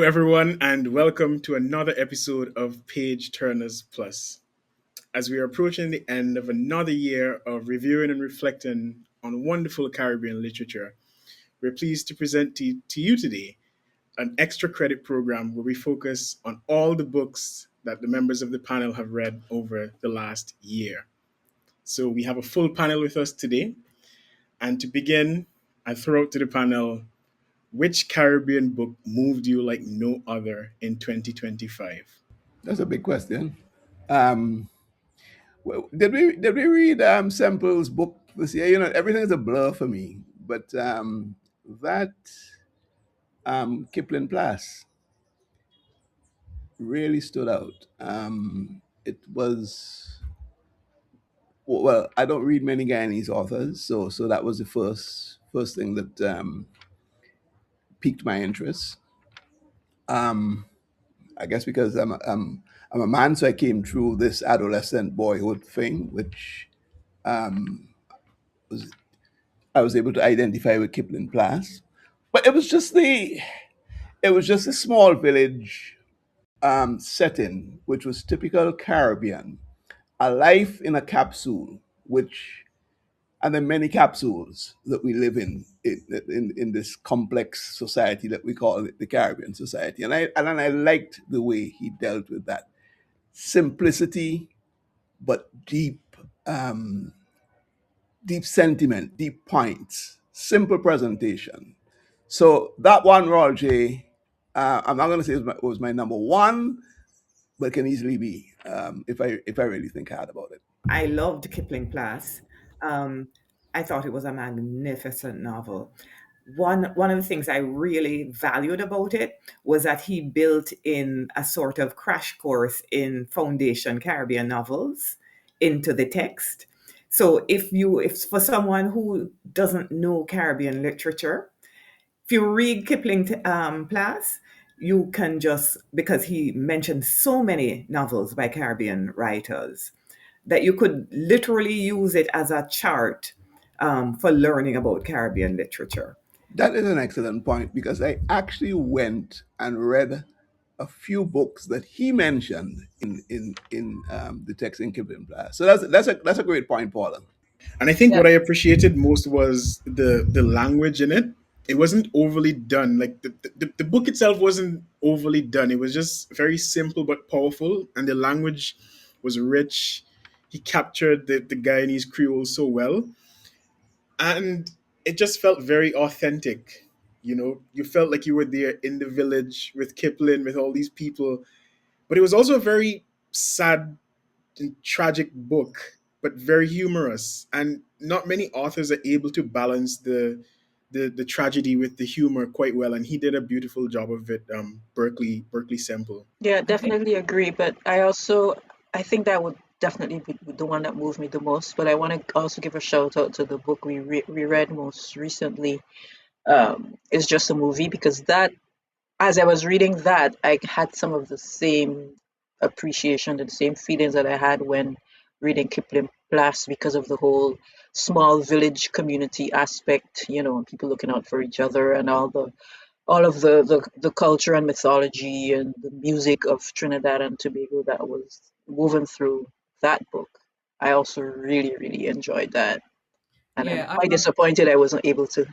Hello, everyone, and welcome to another episode of Page Turners Plus. As we are approaching the end of another year of reviewing and reflecting on wonderful Caribbean literature, we're pleased to present to you today an extra credit program where we focus on all the books that the members of the panel have read over the last year. So we have a full panel with us today. And to begin, I throw out to the panel, which Caribbean book moved you like no other in 2025? That's a big question. Um, did we read Semple's book this year? Everything is a blur for me. But that Kipling Plass really stood out. It was well. I don't read many Guyanese authors, so that was the first thing that piqued my interest. Um, I guess because I'm a man, so I came through this adolescent boyhood thing, which um, was I was able to identify with Kipling Plass. But it was just a small village setting, which was typical Caribbean, a life in a capsule, which and then many capsules that we live in this complex society that we call it the Caribbean society. And I liked the way he dealt with that simplicity, but deep sentiment, deep points, simple presentation. So that one, Royal J, I'm not going to say it was my number one, but it can easily be if I really think hard about it. I loved Kipling Plass. Um, I thought it was a magnificent novel. One of the things I really valued about it was that he built in a sort of crash course in foundation Caribbean novels into the text. So if for someone who doesn't know Caribbean literature, if you read Kipling Plass, you can just, because he mentioned so many novels by Caribbean writers, that you could literally use it as a chart for learning about Caribbean literature. That is an excellent point because I actually went and read a few books that he mentioned in the text in Kipling Plass. So that's a great point, Paula. And I think Yeah. what I appreciated most was the language in it. It wasn't overly done. Like the book itself wasn't overly done. It was just very simple but powerful, and the language was rich. He captured the Guyanese Creole so well, and it just felt very authentic. You felt like you were there in the village with Kipling, with all these people. But it was also a very sad and tragic book, but very humorous. And not many authors are able to balance the tragedy with the humor quite well. And he did a beautiful job of it. Berkley Semple. Yeah, I think definitely agree. But I think that would definitely be the one that moved me the most. But I want to also give a shout out to the book we read most recently. It's just a movie because that, as I was reading that, I had some of the same appreciation and the same feelings that I had when reading Kipling Plus because of the whole small village community aspect, and people looking out for each other and all of the culture and mythology and the music of Trinidad and Tobago that was woven through that book. I also really, really enjoyed that. And I'm Yeah, I quite love. disappointed I wasn't able to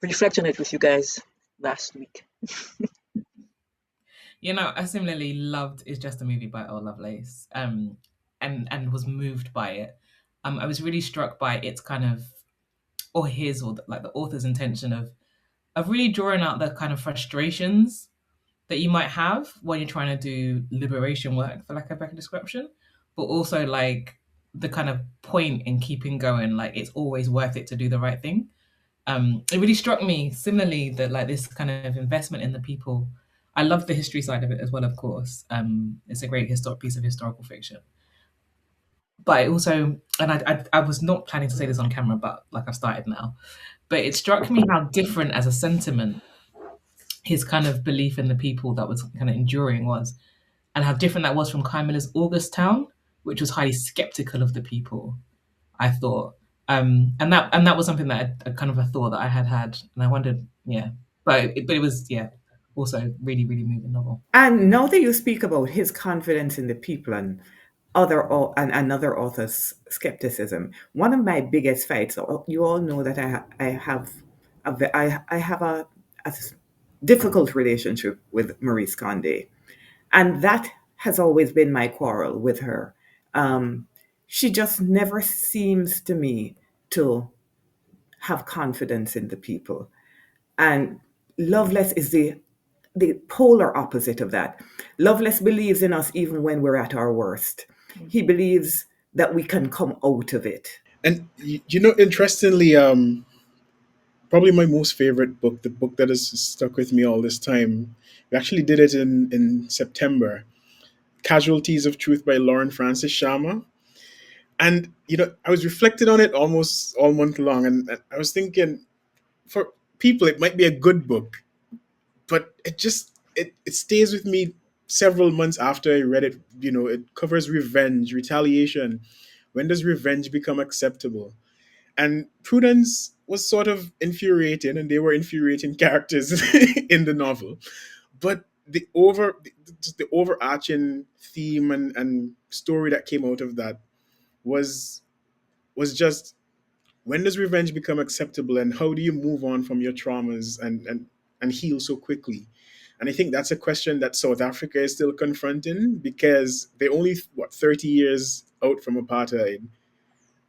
reflect on it with you guys last week. I similarly loved "It's Just a Movie" by Earl Lovelace, and was moved by it. I was really struck by its kind of, or his, or like the author's intention of really drawing out the kind of frustrations that you might have when you're trying to do liberation work, for lack of a better description, but also like the kind of point in keeping going. Like it's always worth it to do the right thing. It really struck me similarly that like this kind of investment in the people. I love the history side of it as well, of course. It's a great piece of historical fiction. But it also, and I was not planning to say this on camera, but like I've started now. But it struck me how different as a sentiment his kind of belief in the people that was kind of enduring was, and how different that was from Camilla's Augustown, which was highly skeptical of the people. I thought, and that was something that kind of a thought that I had, and I wondered, yeah, but it was, yeah. also really, really moving novel. And now that you speak about his confidence in the people and and another author's skepticism, one of my biggest fights. You all know that I have I have a difficult relationship with Maurice Condé, and that has always been my quarrel with her. Um, she just never seems to me to have confidence in the people. And Lovelace is the polar opposite of that. Lovelace believes in us even when we're at our worst. He believes that we can come out of it. And you know, interestingly, probably my most favorite book, the book that has stuck with me all this time. We actually did it in September. Casualties of Truth by Lauren Francis-Sharma. And you know, I was reflecting on it almost all month long, and I was thinking, for people, it might be a good book, but it stays with me several months after I read it. You know, it covers revenge, retaliation. When does revenge become acceptable? And Prudence was sort of infuriating, and they were infuriating characters in the novel. But the overarching theme and story that came out of that was just, when does revenge become acceptable, and how do you move on from your traumas and heal so quickly? And I think that's a question that South Africa is still confronting, because they're only, what, 30 years out from apartheid.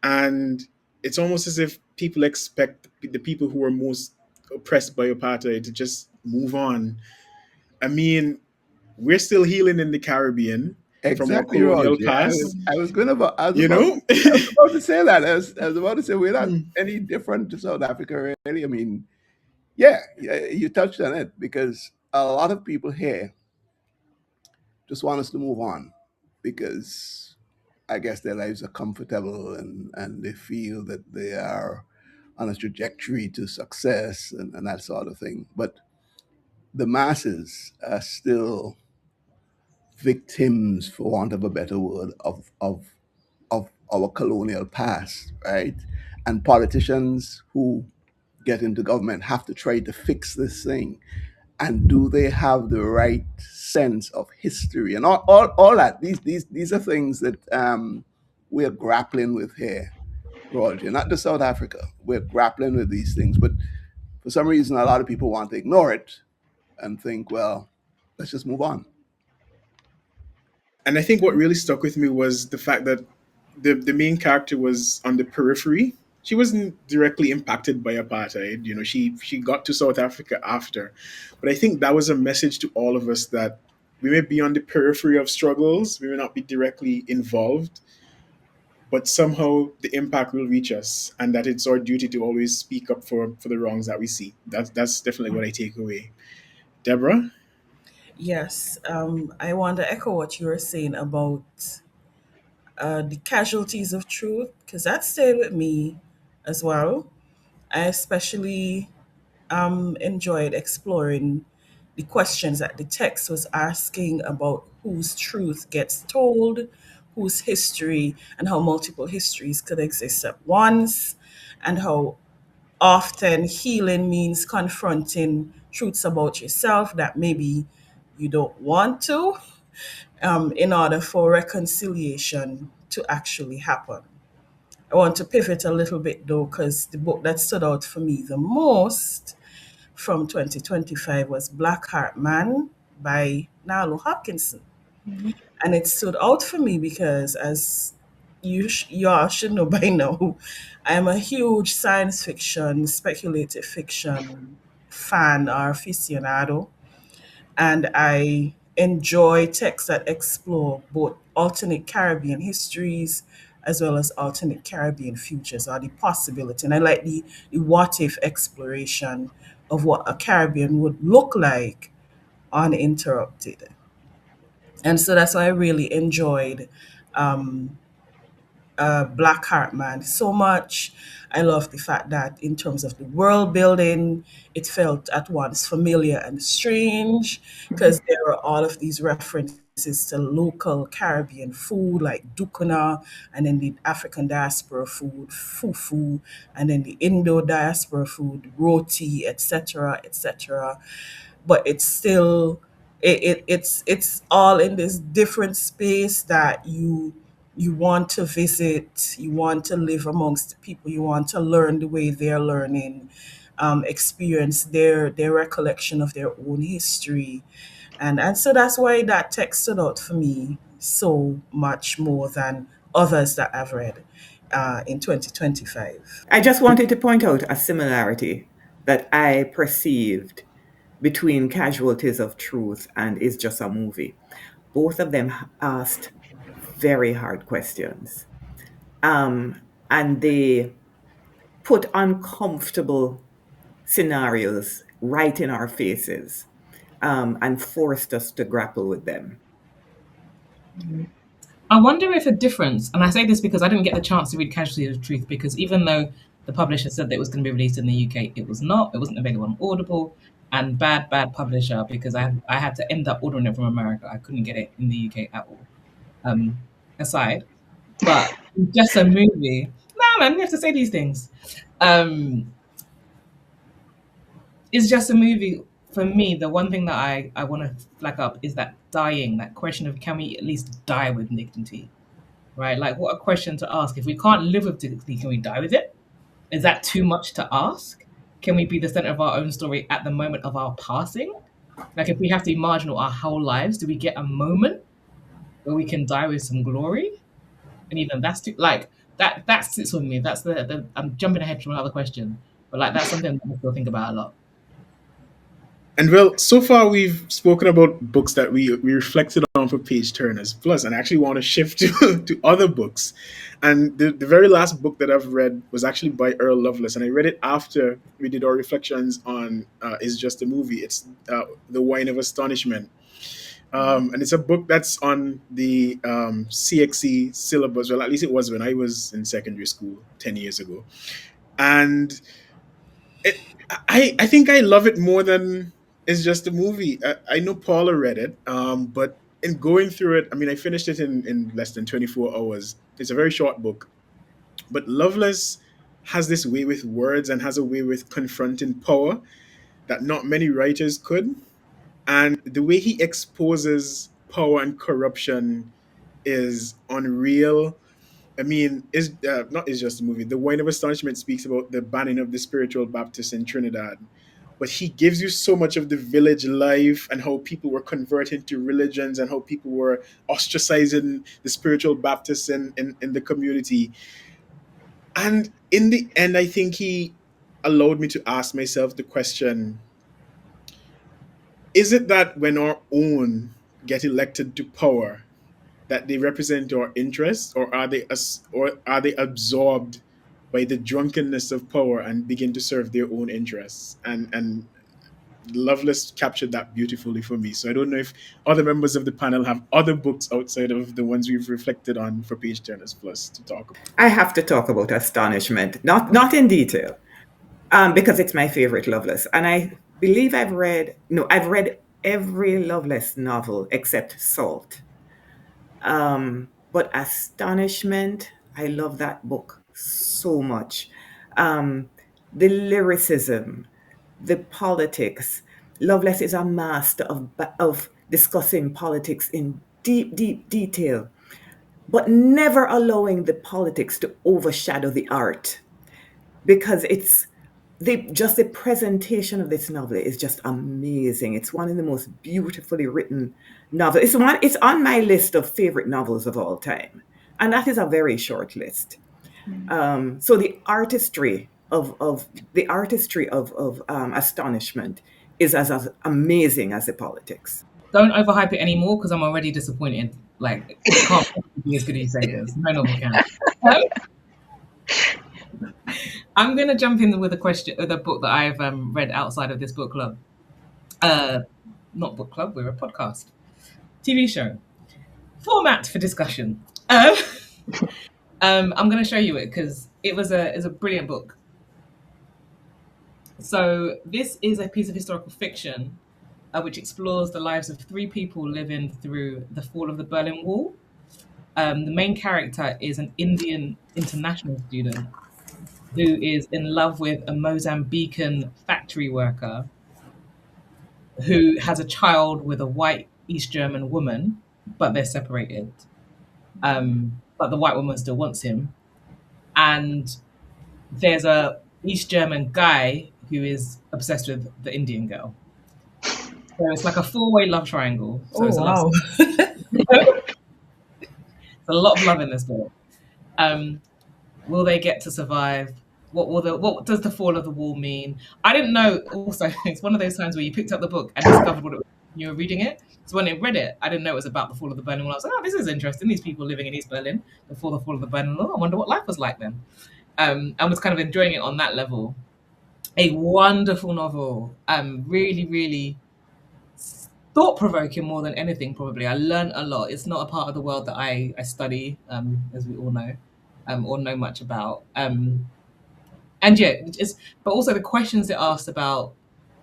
And it's almost as if people expect the people who are most oppressed by apartheid to just move on. I mean, we're still healing in the Caribbean from our Exactly, colonial Roger. past, you know? I was about to say that. I was about to say we're not Hmm. any different to South Africa, really. I mean, yeah, yeah, you touched on it because a lot of people here just want us to move on because I guess their lives are comfortable and they feel that they are on a trajectory to success and that sort of thing. But the masses are still victims, for want of a better word, of our colonial past, right? And politicians who get into government have to try to fix this thing. And do they have the right sense of history and all that? These are things that we're grappling with here, Roger, not just South Africa. We're grappling with these things, but for some reason, a lot of people want to ignore it and think, well, let's just move on. And I think what really stuck with me was the fact that the main character was on the periphery. She wasn't directly impacted by apartheid. You know, she got to South Africa after. But I think that was a message to all of us that we may be on the periphery of struggles, we may not be directly involved, but somehow the impact will reach us, and that it's our duty to always speak up for the wrongs that we see. That's definitely what I take away. Deborah? Yes, I want to echo what you were saying about the casualties of truth, because that stayed with me as well. I especially enjoyed exploring the questions that the text was asking about whose truth gets told, whose history, and how multiple histories could exist at once, and how often healing means confronting truths about yourself that maybe you don't want to, in order for reconciliation to actually happen. I want to pivot a little bit though, because the book that stood out for me the most from 2025 was Blackheart Man by Nalo Hopkinson. And it stood out for me because, as you all should know by now, I'm a huge science fiction, speculative fiction fan or aficionado, and I enjoy texts that explore both alternate Caribbean histories as well as alternate Caribbean futures or the possibility. And I like the what if exploration of what a Caribbean would look like uninterrupted. And so that's why I really enjoyed um, Blackheart Man so much. I love the fact that in terms of the world building, it felt at once familiar and strange because there are all of these references to local Caribbean food like dukuna, and then the African diaspora food, fufu, and then the Indo diaspora food, roti, etc., etc. but it's still it's all in this different space that you want to visit, you want to live amongst people, you want to learn the way they're learning, experience their recollection of their own history. And so that's why that text stood out for me so much more than others that I've read in 2025. I just wanted to point out a similarity that I perceived between Casualties of Truth and Is Just a Movie. Both of them asked very hard questions. And they put uncomfortable scenarios right in our faces, and forced us to grapple with them. I wonder if a difference, and I say this because I didn't get the chance to read Casualty of Truth, because even though the publisher said that it was going to be released in the UK, it was not. It wasn't available on Audible, and bad publisher, because I had to end up ordering it from America. I couldn't get it in the UK at all. Aside, but just a movie. Nah, man, you have to say these things. It's just a movie. For me, the one thing that I want to flag up is that dying, that question of can we at least die with dignity? Right? Like, what a question to ask. If we can't live with dignity, can we die with it? Is that too much to ask? Can we be the center of our own story at the moment of our passing? Like, if we have to be marginal our whole lives, do we get a moment where we can die with some glory? And even that's too, like, that sits with me. That's the I'm jumping ahead from another question, but like that's something that I still think about a lot. And well, so far we've spoken about books that we reflected on for Page Turners Plus, and I actually want to shift to other books. And the very last book that I've read was actually by Earl Lovelace, and I read it after we did our reflections on Is Just a Movie. It's The Wine of Astonishment. And it's a book that's on the CXC syllabus. Well, at least it was when I was in secondary school 10 years ago. And I think I love it more than It's Just a Movie. I know Paula read it, but in going through it, I mean, I finished it in less than 24 hours. It's a very short book. But Lovelace has this way with words and has a way with confronting power that not many writers could. And the way he exposes power and corruption is unreal. I mean, is not is just a movie. The Wine of Astonishment speaks about the banning of the spiritual Baptists in Trinidad, but he gives you so much of the village life and how people were converting to religions and how people were ostracizing the spiritual Baptists in the community. And in the end, I think he allowed me to ask myself the question: is it that when our own get elected to power, that they represent our interests, or are they absorbed by the drunkenness of power and begin to serve their own interests? And Lovelace captured that beautifully for me. So I don't know if other members of the panel have other books outside of the ones we've reflected on for Page Turners Plus to talk about. I have to talk about Astonishment, not in detail, because it's my favorite Lovelace, and I believe I've read every Lovelace novel except Salt. But Astonishment, I love that book so much. The lyricism, the politics. Lovelace is a master of discussing politics in deep, deep detail, but never allowing the politics to overshadow the art, because the presentation of this novel is just amazing. It's one of the most beautifully written novels. It's on my list of favorite novels of all time, and that is a very short list. So the artistry of Astonishment is as amazing as the politics. Don't overhype it anymore because I'm already disappointed. Like, it can't be as good as you say it is. No novel can. I'm going to jump in with the book that I've read outside of this book club. Not book club, we're a podcast. TV show. Format for discussion. I'm going to show you it because it's a brilliant book. So this is a piece of historical fiction which explores the lives of three people living through the fall of the Berlin Wall. The main character is an Indian international student who is in love with a Mozambican factory worker. who has a child with a white East German woman, but they're separated. But the white woman still wants him. And there's a East German guy who is obsessed with the Indian girl. So it's like a four-way love triangle. So Oh it's a love wow. story. It's a lot of love in this book. Um, will they get to survive? What does the fall of the wall mean? I didn't know. Also, it's one of those times where you picked up the book and discovered what it was when you were reading it. So when I read it, I didn't know it was about the fall of the Berlin Wall. I was like, oh, this is interesting. These people living in East Berlin before the fall of the Berlin Wall. I wonder what life was like then. I was kind of enjoying it on that level. A wonderful novel. Really, really thought provoking more than anything. Probably, I learned a lot. It's not a part of the world that I study, as we all know, or know much about. And yeah, it's but also the questions it asked about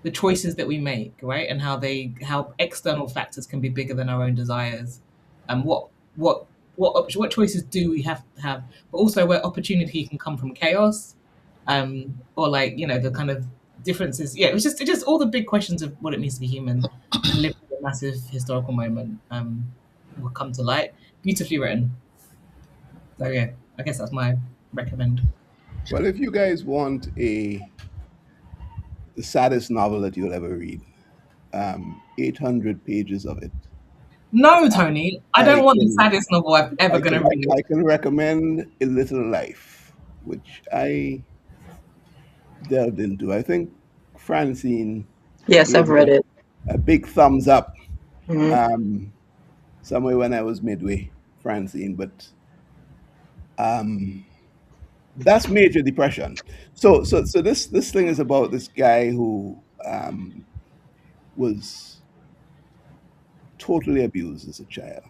the choices that we make, right, and how external factors can be bigger than our own desires, and what choices do we have to have, but also where opportunity can come from chaos, or like the kind of differences. Yeah, it just all the big questions of what it means to be human and live through a massive historical moment will come to light. Beautifully written. So yeah, I guess that's my recommend. Well, if you guys want the saddest novel that you'll ever read, 800 pages of it. No, Tony, I I don't want the can saddest novel I've ever I gonna can read. I can recommend A Little Life, which I delved into. I think Francine Yes, gave I've me read it. a big thumbs up Mhm. um, somewhere when I was midway, Francine. But um, that's major depression. So this thing is about this guy who was totally abused as a child,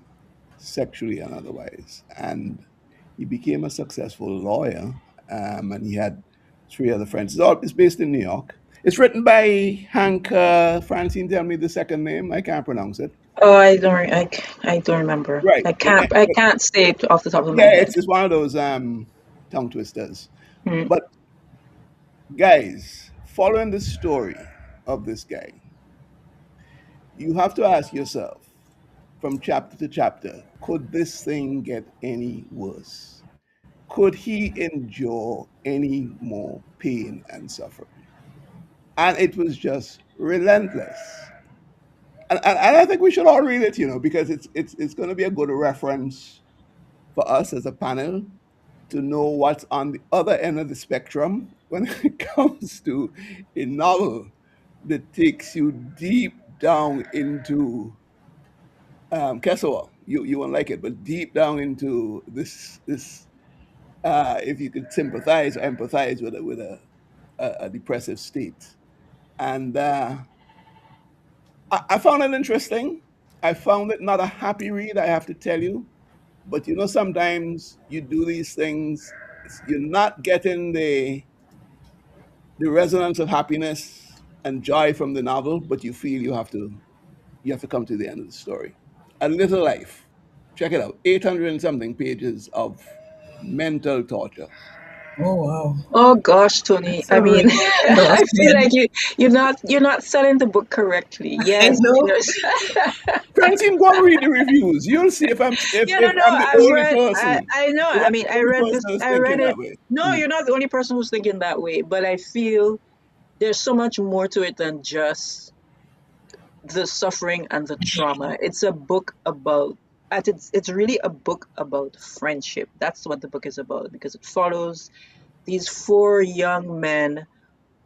sexually and otherwise, and he became a successful lawyer. And he had three other friends. It's based in New York. It's written by Hank. Francine, tell me the second name. I can't pronounce it. Oh, I don't remember. Right. I But can't say it off the top of my yeah, head. it's one of those tongue twisters. Mm. But guys, following the story of this guy, you have to ask yourself from chapter to chapter, could this thing get any worse? Could he endure any more pain and suffering? And it was just relentless. And I think we should all read it, because it's going to be a good reference for us as a panel to know what's on the other end of the spectrum when it comes to a novel that takes you deep down into Kessoa. You won't like it, but deep down into this if you could sympathize or empathize with a depressive state. And I found it interesting. I found it not a happy read, I have to tell you. But sometimes you do these things, you're not getting the resonance of happiness and joy from the novel, but you feel you have to come to the end of the story. A Little Life. Check it out. 800 and something pages of mental torture. Oh wow. Oh gosh, Tony. That's I a mean, really I feel like endorsement. you're not selling the book correctly. I Yes, know. yes. Francine, go and read the reviews. You'll see Yeah, if no, no. I'm the I've only read. person. I know. If I I'm mean, the only person that's I read thinking it. that way. No, Mm. you're not the only person who's thinking that way. But I feel there's so much more to it than just the suffering and the trauma. It's a book about. It's really a book about friendship. That's what the book is about because it follows these four young men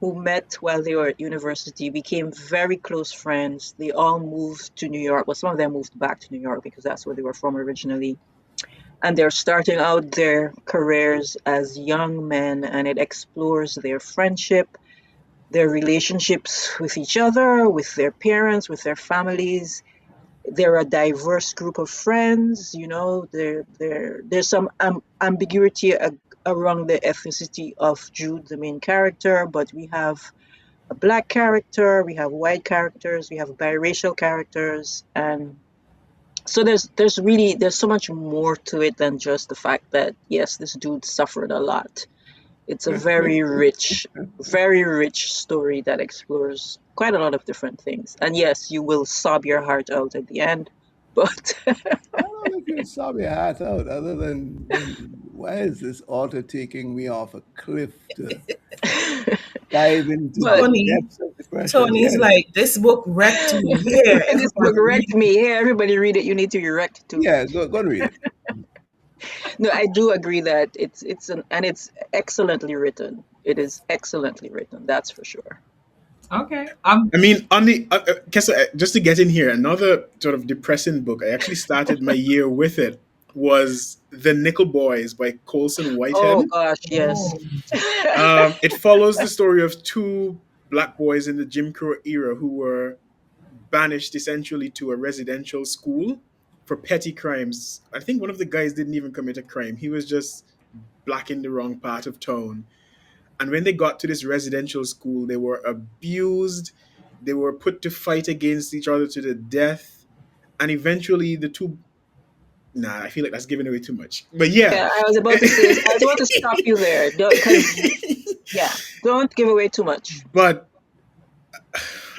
who met while they were at university, became very close friends. They all moved to New York. Well, some of them moved back to New York because that's where they were from originally. And they're starting out their careers as young men, and it explores their friendship, their relationships with each other, with their parents, with their families. They're a diverse group of friends. There's some ambiguity around the ethnicity of Jude, the main character, but we have a black character, we have white characters, we have biracial characters, and so there's so much more to it than just the fact that yes, this dude suffered a lot. It's a very rich story that explores quite a lot of different things. And yes, you will sob your heart out at the end, but I don't know if you'll sob your heart out, other than why is this author taking me off a cliff to dive into the but Tony, depths of depression? Tony's Yes. like, this book wrecked me. Here, this book everybody read wrecked me. Hey, everybody read it. You need to be wrecked too. Yeah, go and read it. No, I do agree that it's excellently written. It is excellently written. That's for sure. Okay. I mean, on the just to get in here, another sort of depressing book. I actually started my year with it. Was The Nickel Boys by Colson Oh Whitehead. gosh, yes. Oh, It follows the story of two black boys in the Jim Crow era who were banished essentially to a residential school for petty crimes. I think one of the guys didn't even commit a crime. He was just black in the wrong part of town. And when they got to this residential school, they were abused. They were put to fight against each other to the death. And eventually, the two. Nah, I feel like that's giving away too much. But yeah. Yeah, I was about to stop you there, because yeah, don't give away too much. But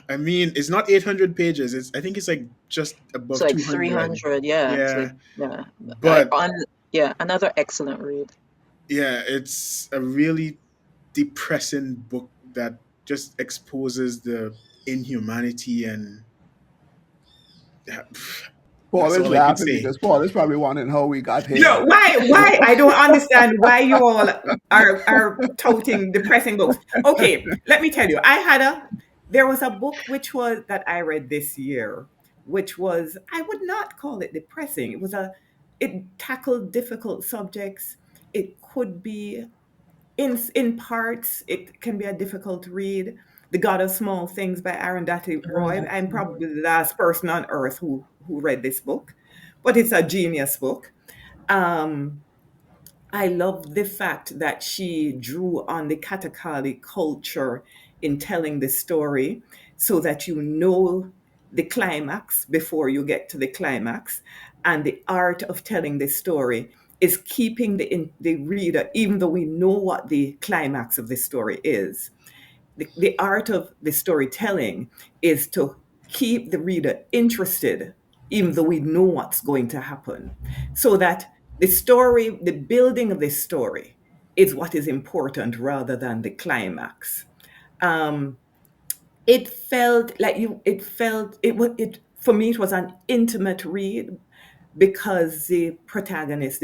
I mean, it's not 800 pages. I think it's like just It's above like 200. 300. Yeah, it's like Yeah. yeah, But another excellent read. yeah, it's a really depressing book that just exposes the inhumanity and Paul that's is all I could laughing say. because Paul is probably wondering how we got No, here. why? I don't understand why you all are touting depressing books. Okay, let me tell you. There was a book which was that I read this year, which was, I would not call it depressing. It tackled difficult subjects. It could be in parts, it can be a difficult read. The God of Small Things by Arundhati Roy. I'm Arundhati. probably the last person on earth who read this book, but it's a genius book. Um, I love the fact that she drew on the Katakali culture in telling the story so that you know the climax before you get to the climax. And the art of telling the story is keeping the reader, even though we know what the climax of the story is, the art of the storytelling is to keep the reader interested, even though we know what's going to happen, so that the building of the story is what is important rather than the climax. Um, it felt like for me, it was an intimate read because the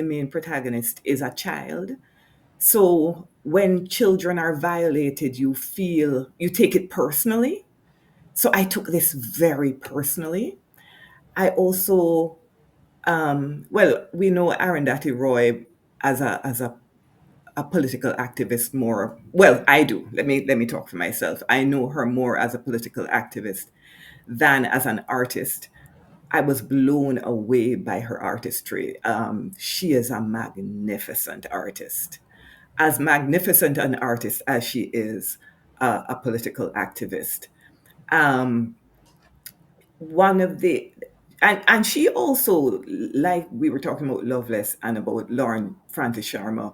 main protagonist, is a child. So when children are violated, you take it personally. So I took this very personally. I also, well, we know Arundhati Roy as a political activist more. Well, I do. Let me talk for myself. I know her more as a political activist than as an artist. I was blown away by her artistry. She is a magnificent artist, as magnificent an artist as she is a political activist. Um, one of the and she also, like we were talking about Lovelace and about Lauren Francis-Sharma,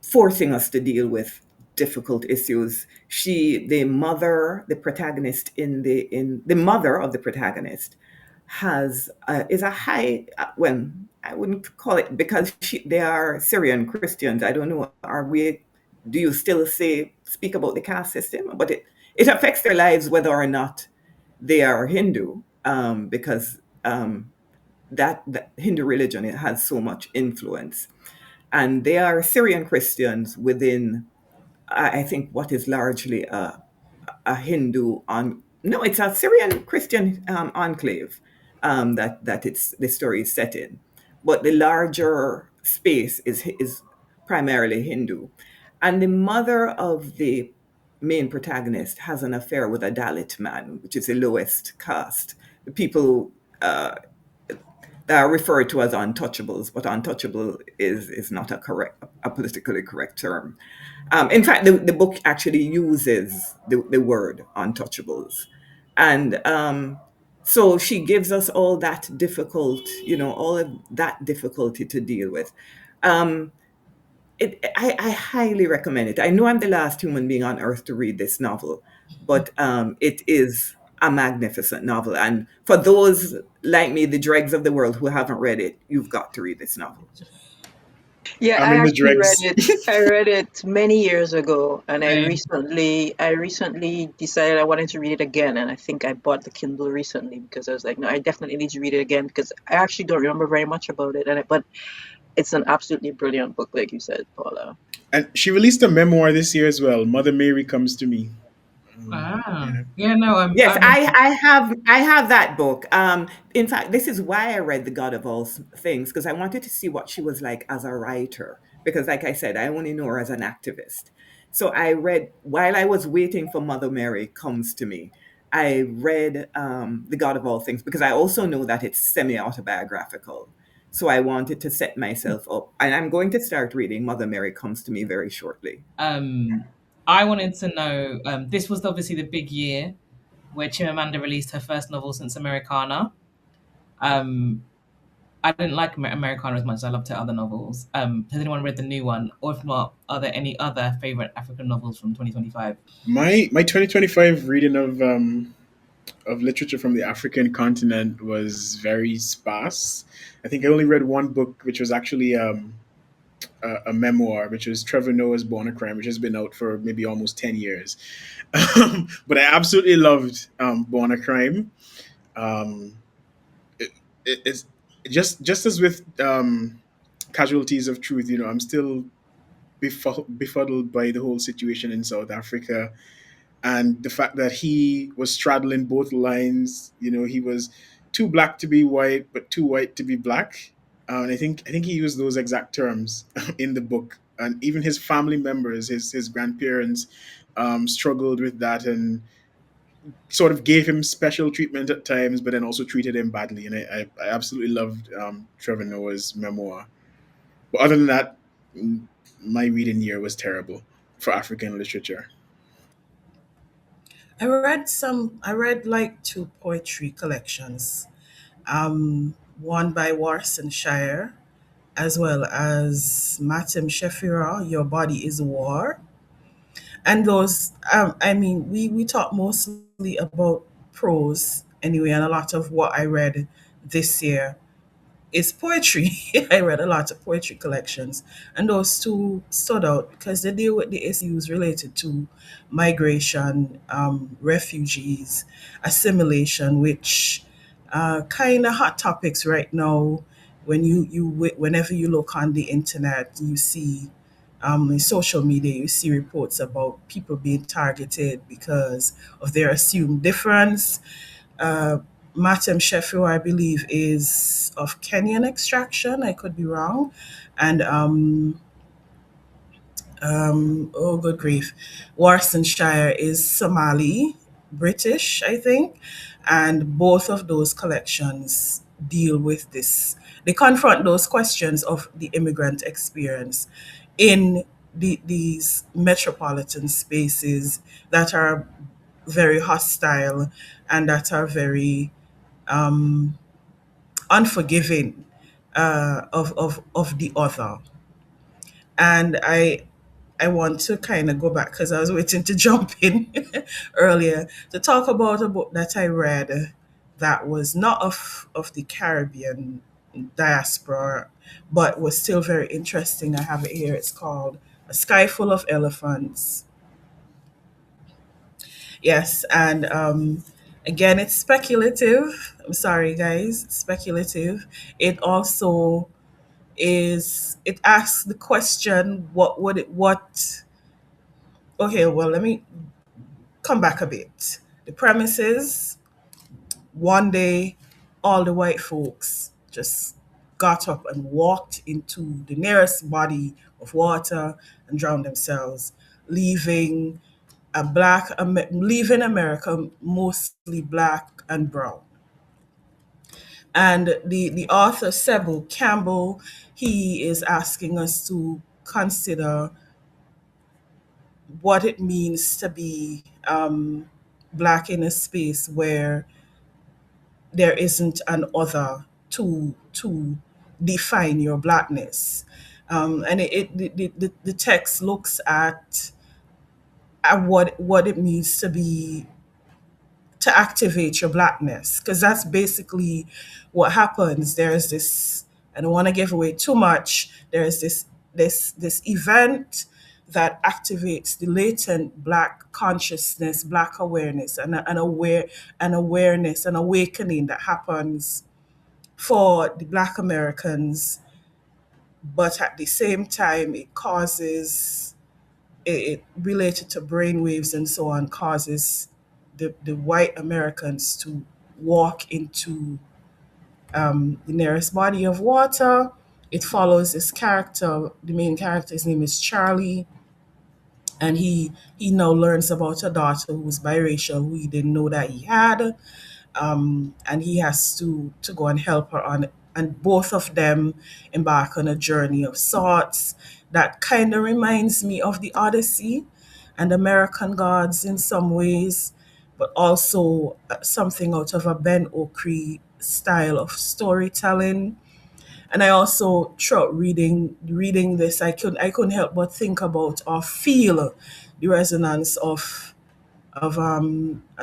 forcing us to deal with difficult issues. The protagonist in the mother of the protagonist is a high. Well, I wouldn't call it because they are Syrian Christians. I don't know. Are we? Do you still speak about the caste system? But it affects their lives whether or not they are Hindu, because that Hindu religion, it has so much influence, and they are Syrian Christians within, I think, what is largely a Hindu on. No, it's a Syrian Christian enclave, that it's the story is set in, but the larger space is primarily Hindu, and the mother of the main protagonist has an affair with a Dalit man, which is the lowest caste. The people that are referred to as untouchables, but untouchable is not a politically correct term. In fact, the book actually uses the word untouchables, and so she gives us all of that difficulty to deal with. Um, I highly recommend it. I know I'm the last human being on earth to read this novel, but it is a magnificent novel. And for those like me, the dregs of the world who haven't read it, you've got to read this novel. Yeah, I'm I in the actually read dregs. it. I read it many years ago, and Same. I recently decided I wanted to read it again, and I think I bought the Kindle recently because I was like, no, I definitely need to read it again because I actually don't remember very much about it, but it's an absolutely brilliant book, like you said, Paula. And she released a memoir this year as well. Mother Mary Comes to Me. Ah, Yeah. yeah, no, I Yes, remember. I have that book. In fact, this is why I read The God of All Things, because I wanted to see what she was like as a writer. Because, like I said, I only know her as an activist. So I read while I was waiting for Mother Mary Comes to Me. I read The God of All Things because I also know that it's semi autobiographical. So I wanted to set myself up, and I'm going to start reading Mother Mary Comes to Me very shortly. Um, I wanted to know. This was obviously the big year where Chimamanda released her first novel since Americana. Um, I didn't like Americana as much as I loved her other novels. Has anyone read the new one? Or if not, are there any other favorite African novels from 2025? My 2025 reading of literature from the African continent was very sparse. I think I only read one book, which was actually a memoir, which was Trevor Noah's Born a Crime, which has been out for maybe almost 10 years. But I absolutely loved Born a Crime. Um, it's just as with Casualties of Truth. I'm still befuddled by the whole situation in South Africa and the fact that he was straddling both lines. He was too black to be white, but too white to be black. And I think he used those exact terms in the book. And even his family members, his grandparents, struggled with that and sort of gave him special treatment at times, but then also treated him badly. And I absolutely loved Trevor Noah's memoir. But other than that, my reading year was terrible for African literature. I read like two poetry collections. One by Warsenshire, as well as Matem Shefira, Your Body is War. And those, I mean, we talk mostly about prose anyway, and a lot of what I read this year is poetry. I read a lot of poetry collections, and those two stood out because they deal with the issues related to migration, refugees, assimilation, which kind of hot topics right now. Whenever you look on the internet, you see in social media, you see reports about people being targeted because of their assumed difference. uh, Matem Sheffield, I believe, is of Kenyan extraction. I could be wrong. And oh, good grief, Warsenshire is Somali, British, I think. And both of those collections deal with this. They confront those questions of the immigrant experience in these metropolitan spaces that are very hostile and that are very unforgiving of the other. And I want to kind of go back because I was waiting to jump in earlier to talk about a book that I read that was not of the Caribbean diaspora, but was still very interesting. I have it here. It's called A Sky Full of Elephants. Yes, and again, it's speculative. I'm sorry, guys, it's speculative. It also it asks the question, what would it what okay, well, let me come back a bit. The premise is one day all the white folks just got up and walked into the nearest body of water and drowned themselves, leaving leaving America mostly black and brown. And the author Sybil Campbell, he is asking us to consider what it means to be black in a space where there isn't an other to define your blackness. And the text looks what it means to activate your blackness, because that's basically what happens. There's this, I don't want to give away too much. There's this event that activates the latent black consciousness, black awareness, and an awareness, an awakening that happens for the black Americans, but at the same time it causes it related to brainwaves and so on, causes the white Americans to walk into the nearest body of water. It follows this character, the main character, his name is Charlie, and he now learns about a daughter who's biracial, who he didn't know that he had, and he has to go and help her on, and both of them embark on a journey of sorts that kind of reminds me of the Odyssey and American Gods in some ways, but also something out of a Ben Okri style of storytelling. And I also, throughout reading this, I couldn't help but think about or feel the resonance of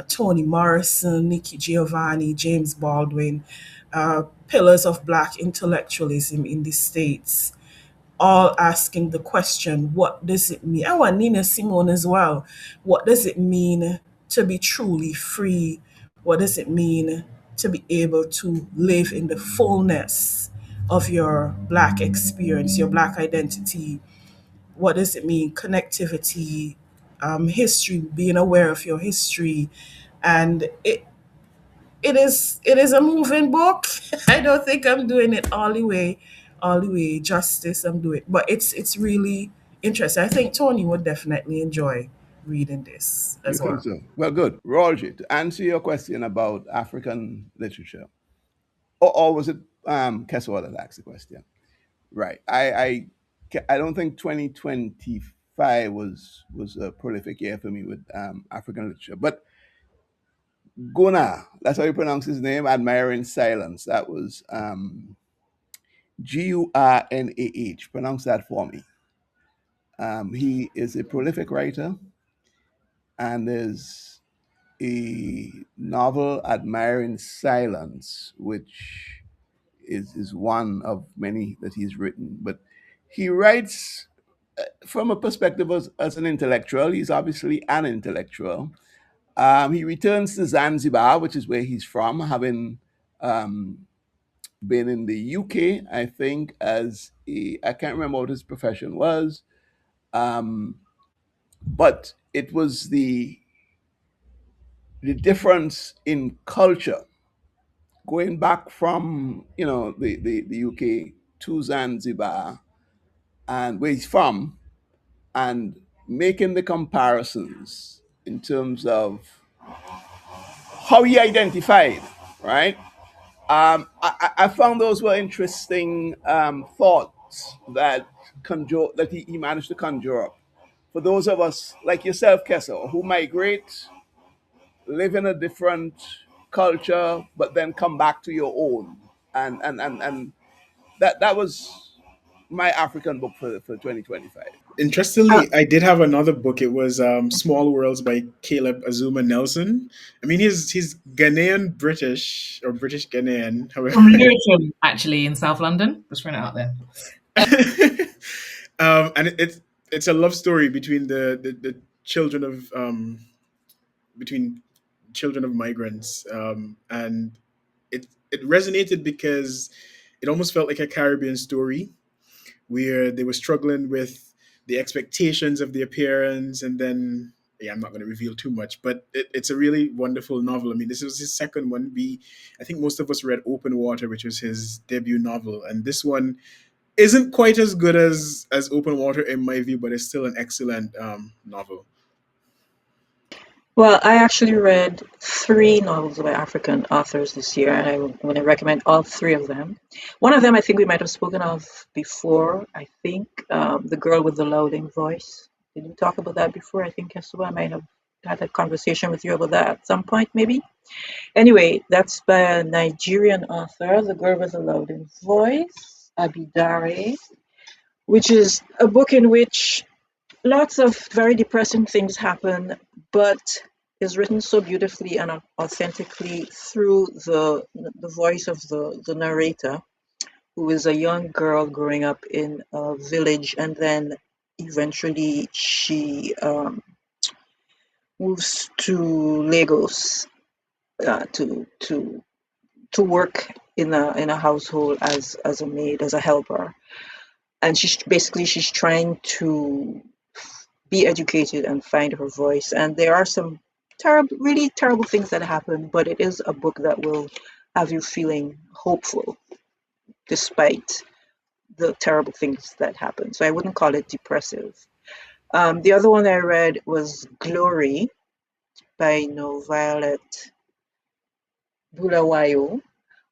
Toni Morrison, Nikki Giovanni, James Baldwin, pillars of Black intellectualism in the States, all asking the question, what does it mean? I want Nina Simone as well. What does it mean to be truly free? What does it mean to be able to live in the fullness of your Black experience, your Black identity? What does it mean? Connectivity, history, being aware of your history. And it is a moving book. I don't think I'm doing it all the way justice. I'm doing, but it's really interesting. I think Tony would definitely enjoy reading this You as think well. so? Well, good. Roger, to answer your question about African literature, or was it Kessel that asked the question? Right. I don't think 2025 was a prolific year for me with African literature, but Guna, that's how you pronounce his name, Admiring Silence. That was Gurnah. Pronounce that for me. He is a prolific writer, and there's a novel, Admiring Silence, which is one of many that he's written. But he writes from a perspective as an intellectual. He's obviously an intellectual. He returns to Zanzibar, which is where he's from, having been in the UK, I think, I can't remember what his profession was, but it was the difference in culture going back from the UK to Zanzibar and where he's from, and making the comparisons in terms of how he identified, right? I found those were interesting thoughts that he managed to conjure up. For those of us like yourself, Kessel, who migrate, live in a different culture, but then come back to your own, and that was my African book for 2025. Uh, Interestingly, I did have another book. It was Small Worlds by Caleb Azuma Nelson. I mean, he's Ghanaian British or British Ghanaian, however. From Lewisham, actually, in South London. Just throwing it out there. And it's a love story between the children of between children of migrants, and it resonated because it almost felt like a Caribbean story where they were struggling with the expectations of the appearance, and then yeah, I'm not going to reveal too much, but it's a really wonderful novel. I mean, this was his second one. I think most of us read Open Water, which was his debut novel, and this one isn't quite as good as Open Water in my view, but it's still an excellent novel. Well, I actually read 3 novels by African authors this year, and I want to recommend all 3 of them. One of them I think we might have spoken of before. I think The Girl with the Louding Voice. Did we talk about that before? I think Yasuo, I might have had a conversation with you about that at some point, maybe. Anyway, that's by a Nigerian author, The Girl with the Louding Voice, Abidare, which is a book in which lots of very depressing things happen, but is written so beautifully and authentically through the voice of the narrator, who is a young girl growing up in a village, and then eventually she moves to Lagos to work in a household as a maid, as a helper, and she's trying to be educated and find her voice. And there are some terrible, really terrible things that happen, but it is a book that will have you feeling hopeful despite the terrible things that happen. So I wouldn't call it depressive. The other one I read was Glory by No Violet Bulawayo,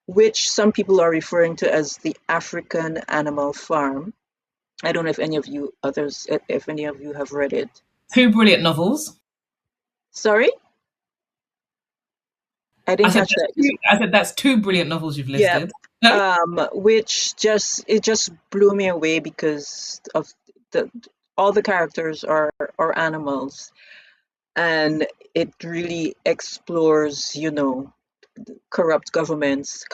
which some people are referring to as the African Animal Farm. I don't know if any of you others, if any of you have read it. Two brilliant novels. Sorry? I didn't catch that. I said that's two brilliant novels you've listed. Yeah. Which just blew me away because of all the characters are animals, and it really explores, corrupt governments,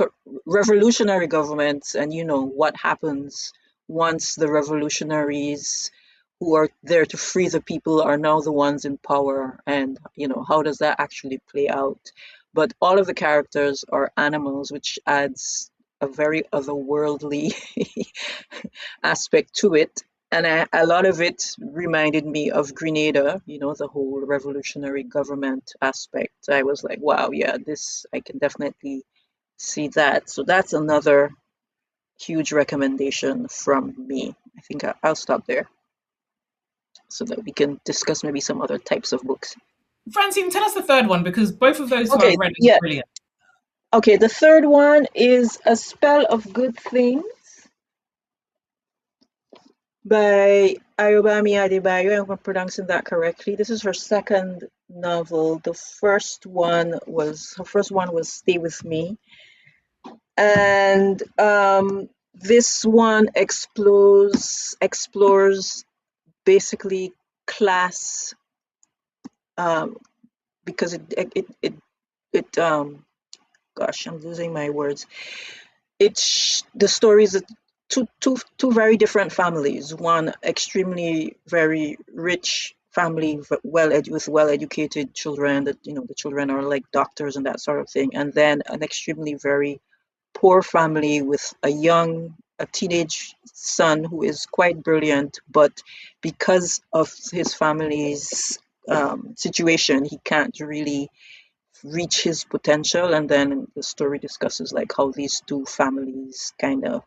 revolutionary governments, and what happens once the revolutionaries who are there to free the people are now the ones in power, and how does that actually play out. But all of the characters are animals, which adds a very otherworldly aspect to it. And a lot of it reminded me of Grenada, the whole revolutionary government aspect. I was like, wow, yeah, I can definitely see that. So that's another huge recommendation from me. I think I'll stop there so that we can discuss maybe some other types of books. Francine, tell us the third one, because both of those who I've read are brilliant. Okay, the third one is A Spell of Good Things by Ayobami Adebayo. I'm pronouncing that correctly. This is her second novel. Her first one was Stay With Me. And this one explores basically class, because it gosh, I'm losing my words. The story is two very different families. One extremely very rich family, with well-educated children, that the children are like doctors and that sort of thing, and then an extremely very poor family with a teenage son who is quite brilliant, but because of his family's situation, he can't really reach his potential. And then the story discusses like how these two families kind of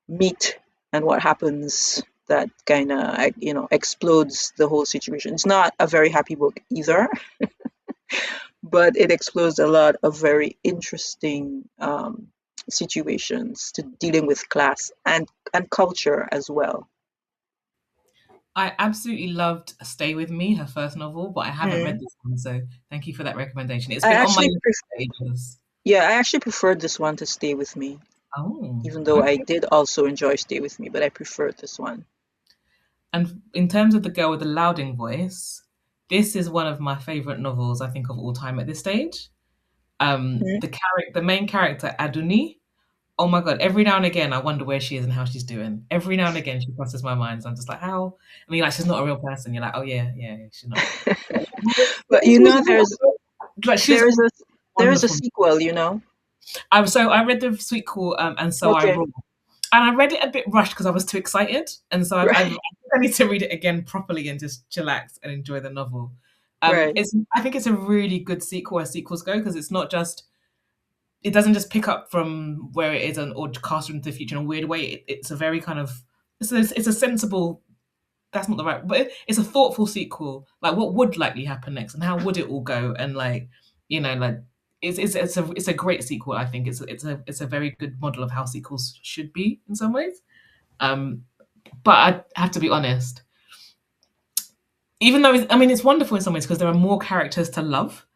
meet and what happens that kind of explodes the whole situation. It's not a very happy book either, but it explores a lot of very interesting situations to dealing with class and culture as well. I absolutely loved Stay With Me, her first novel, but I haven't read this one, so thank you for that recommendation. It's been on my list for ages. Yeah, I actually preferred this one to Stay With Me. Oh, even though I did also enjoy Stay With Me, but I preferred this one. And in terms of The Girl with the Louding Voice, this is one of my favorite novels, I think, of all time at this stage. The main character, Aduni, oh my God, every now and again, I wonder where she is and how she's doing. Every now and again, she crosses my mind. So I'm just like, how? I mean, like, she's not a real person. You're like, oh, yeah, she's not. But there is a sequel, I read the sequel, and so I wrote. And I read it a bit rushed because I was too excited. And so I need to read it again properly and just chillax and enjoy the novel. I think it's a really good sequel as sequels go, because it's not just, it doesn't just pick up from where it is or cast into the future in a weird way. It's a very kind of, it's a sensible, that's not the right, but it's a thoughtful sequel. Like, what would likely happen next and how would it all go? And like, it's a great sequel. I think it's a very good model of how sequels should be in some ways. But I have to be honest, even though it's wonderful in some ways because there are more characters to love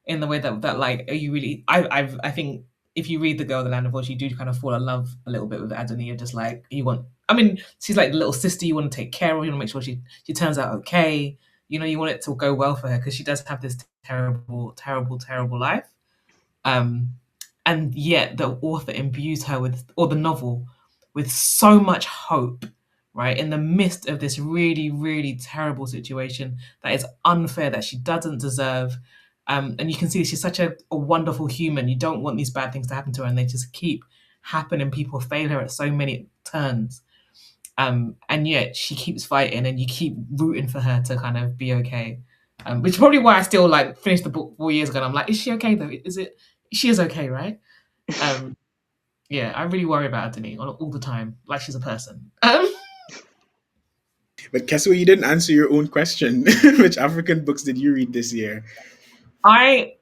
in the way that like, are you really? I think if you read The Girl with the Land of Oz, you do kind of fall in love a little bit with Adoni. You're just like, you want, I mean, she's like the little sister you want to take care of. You want to make sure she turns out okay. You know, you want it to go well for her because she does have this terrible, terrible, terrible life. Um, and yet the author imbues her with, or the novel, with so much hope, right? In the midst of this really, really terrible situation that is unfair, that she doesn't deserve. And you can see she's such a wonderful human. You don't want these bad things to happen to her, and they just keep happening. People fail her at so many turns. And yet she keeps fighting, and you keep rooting for her to kind of be okay. Which is probably why I still like finished the book 4 years ago. And I'm like, is she okay though? She is okay, right? Um, yeah, I really worry about Anthony all the time, like she's a person. But Kesso, you didn't answer your own question. Which African books did you read this year? I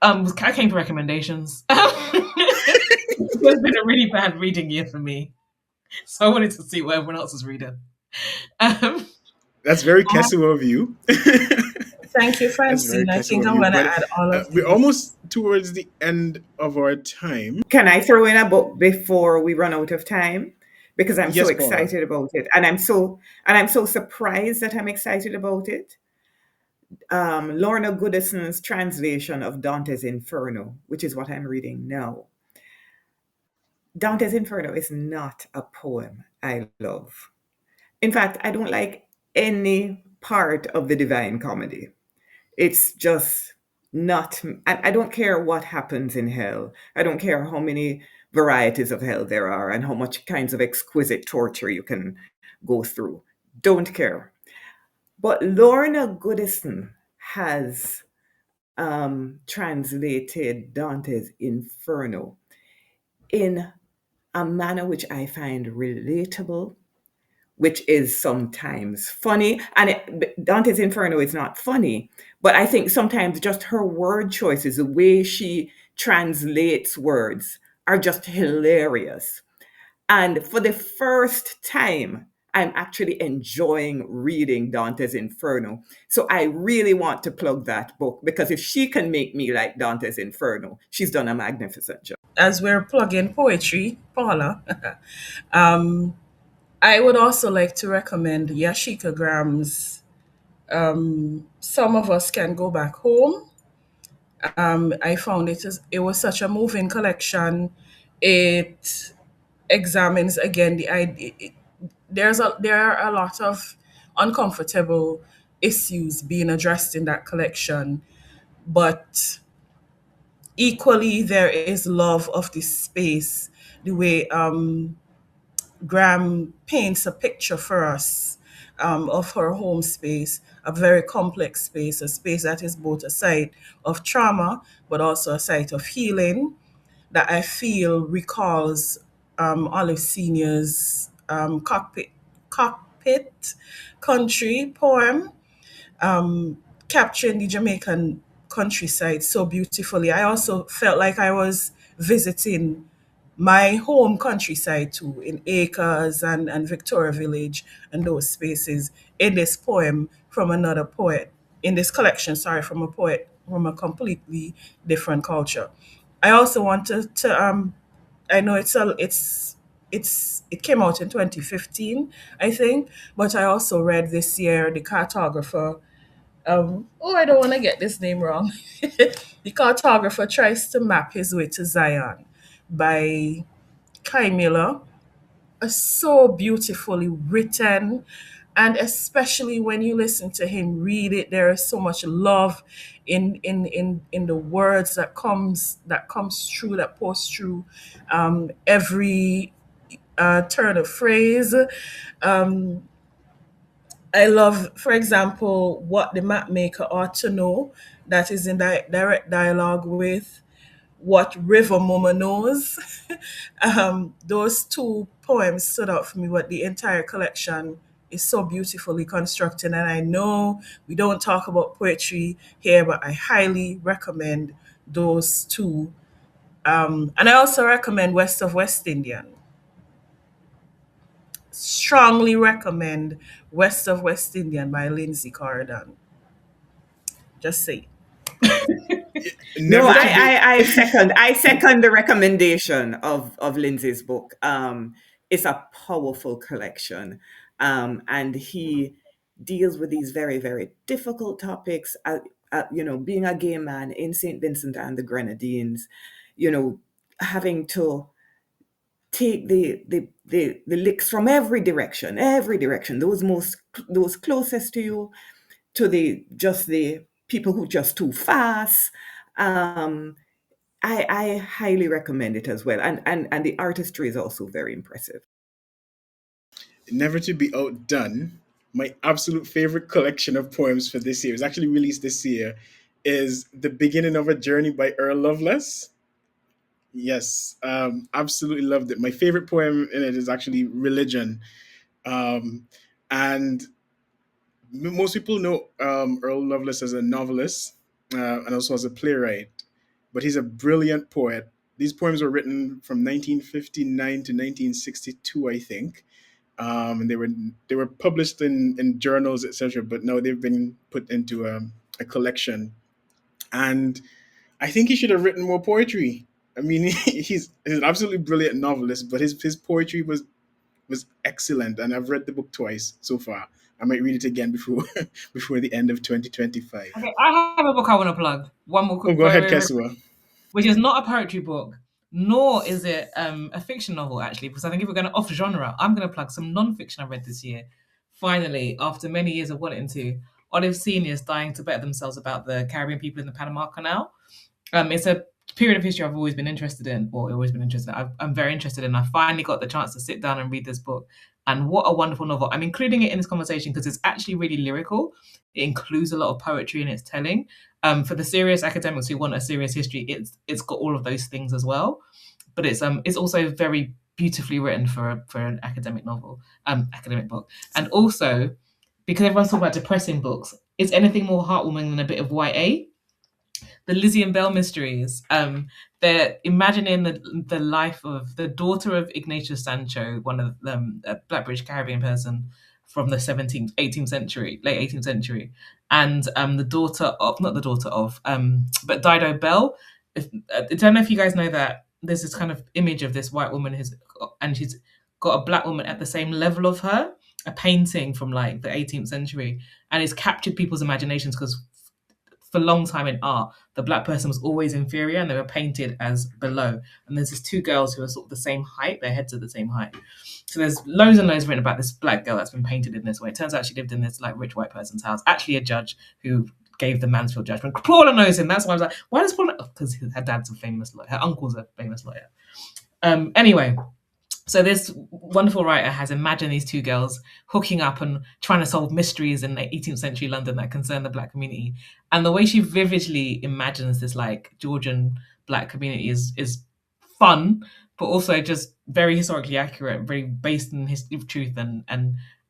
came for recommendations. It's been a really bad reading year for me, so I wanted to see what everyone else was reading. Um, That's very Kesso of you. Thank you, That's very Francine. I Kesso think of I'm you. going to But add all of we're these. almost towards the end of our time. Can I throw in a book before we run out of time? Because I'm so Yes, Paula. excited about it, and I'm so surprised that I'm excited about it. Lorna Goodison's translation of Dante's Inferno, which is what I'm reading now. Dante's Inferno is not a poem I love. In fact, I don't like any part of the Divine Comedy. It's just not, I don't care what happens in hell. I don't care how many varieties of hell there are and how much kinds of exquisite torture you can go through. Don't care. But Lorna Goodison has translated Dante's Inferno in a manner which I find relatable, which is sometimes funny. And Dante's Inferno is not funny, but I think sometimes just her word choices, the way she translates words, are just hilarious. And for the first time, I'm actually enjoying reading Dante's Inferno. So I really want to plug that book because if she can make me like Dante's Inferno, she's done a magnificent job. As we're plugging poetry, Paula, um, I would also like to recommend Yashika Graham's Some of Us Can Go Back Home. I found it was such a moving collection. It examines again the idea. There are a lot of uncomfortable issues being addressed in that collection, but equally there is love of this space. The way Graham paints a picture for us of her home space, a very complex space, a space that is both a site of trauma but also a site of healing, that I feel recalls Olive Senior's cockpit country poem, capturing the Jamaican countryside so beautifully. I also felt like I was visiting my home countryside too, in Acres and Victoria Village and those spaces in this poem from another poet, in this collection, sorry, from a poet from a completely different culture. I also wanted to I know it came out in 2015, I think, but I also read this year The Cartographer. I don't want to get this name wrong. The Cartographer Tries to Map His Way to Zion by Kai Miller. So beautifully written, and especially when you listen to him read it, there is so much love in the words that comes through, that pours through every turn of phrase. um, I love, for example, what the map maker ought to know, that is in direct dialogue with what River Mama knows. Those two poems stood out for me, but the entire collection is so beautifully constructed. And I know we don't talk about poetry here, but I highly recommend those two. And I also recommend West of West Indian. Strongly recommend West of West Indian by Lindsay Corridan. Just say. No, Never to be. I second the recommendation of Lindsay's book. It's a powerful collection, and he deals with these very very difficult topics. Being a gay man in Saint Vincent and the Grenadines, having to take the licks from every direction. Those closest to you, to the people who just too fast. Um, I highly recommend it as well, and the artistry is also very impressive. Never to be outdone. My absolute favorite collection of poems for this year, it was actually released this year, is The Beginning of a Journey by Earl Lovelace. Yes, absolutely loved it. My favorite poem in it is actually Religion. Um, and most people know Earl Lovelace as a novelist and also as a playwright, but he's a brilliant poet. These poems were written from 1959 to 1962, I think. And they were published in journals, etc. But now they've been put into a collection, and I think he should have written more poetry. I mean, he's an absolutely brilliant novelist, but his poetry was excellent, and I've read the book twice so far. I might read it again before before the end of 2025. Okay, I have a book I want to plug. One more Oh, quick, go very, ahead, very, very, Kesua. which is not a poetry book, nor is it a fiction novel, actually, because I think if we're going to off genre, I'm going to plug some non-fiction I read this year. Finally, after many years of wanting to, Olive Seniors dying to better themselves about the Caribbean people in the Panama Canal. It's a period of history I've always been interested in, or always been interested in. I'm very interested in. I finally got the chance to sit down and read this book. And what a wonderful novel. I'm including it in this conversation because it's actually really lyrical. It includes a lot of poetry in its telling. For the serious academics who want a serious history, it's got all of those things as well. But it's also very beautifully written for an academic novel, academic book. And also, because everyone's talking about depressing books, is anything more heartwarming than a bit of YA? The Lizzie and Bell mysteries. They're imagining the life of the daughter of Ignatius Sancho, one of them, a Black British Caribbean person from the 17th, 18th century, late 18th century, and the daughter of, not the daughter of, but Dido Bell. I don't know if you guys know that there's this kind of image of this white woman and she's got a black woman at the same level of her, a painting from like the 18th century, and it's captured people's imaginations because for a long time in art, the black person was always inferior and they were painted as below. And there's these two girls who are sort of the same height, their heads are the same height. So there's loads and loads written about this black girl that's been painted in this way. It turns out she lived in this like rich white person's house, actually a judge who gave the Mansfield judgment. Paula knows him. That's why I was like, why does Paula? Because her dad's a famous lawyer. Her uncle's a famous lawyer. Anyway, so this wonderful writer has imagined these two girls hooking up and trying to solve mysteries in 18th century London that concern the black community. And the way she vividly imagines this like Georgian black community is fun, but also just very historically accurate, very based in history of truth and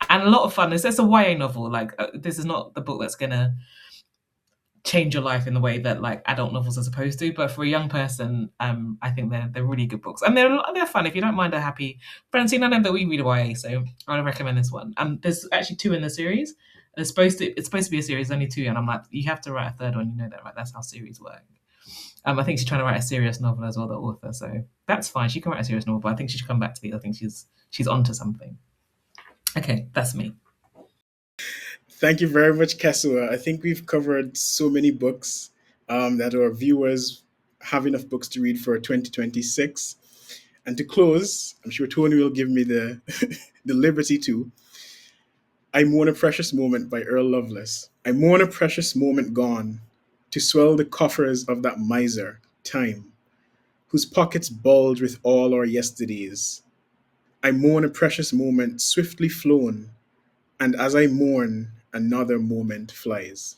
a lot of fun. It's a YA novel. Like this is not the book that's gonna change your life in the way that like adult novels are supposed to, but for a young person, I think they're really good books, and they're fun if you don't mind a happy. Francine, I know that we read YA, so I would recommend this one. There's actually two in the series. It's supposed to be a series, only two, and I'm like, you have to write a third one. You know that, right? That's how series work. I think she's trying to write a serious novel as well, the author, so that's fine. She can write a serious novel, but I think she should come back to the. I think she's onto something. Okay, that's me. Thank you very much, Kesua. I think we've covered so many books that our viewers have enough books to read for 2026. And to close, I'm sure Tony will give me the the liberty to. I mourn a precious moment by Earl Lovelace. I mourn a precious moment gone to swell the coffers of that miser, time, whose pockets bulge with all our yesterdays. I mourn a precious moment swiftly flown, and as I mourn, another moment flies.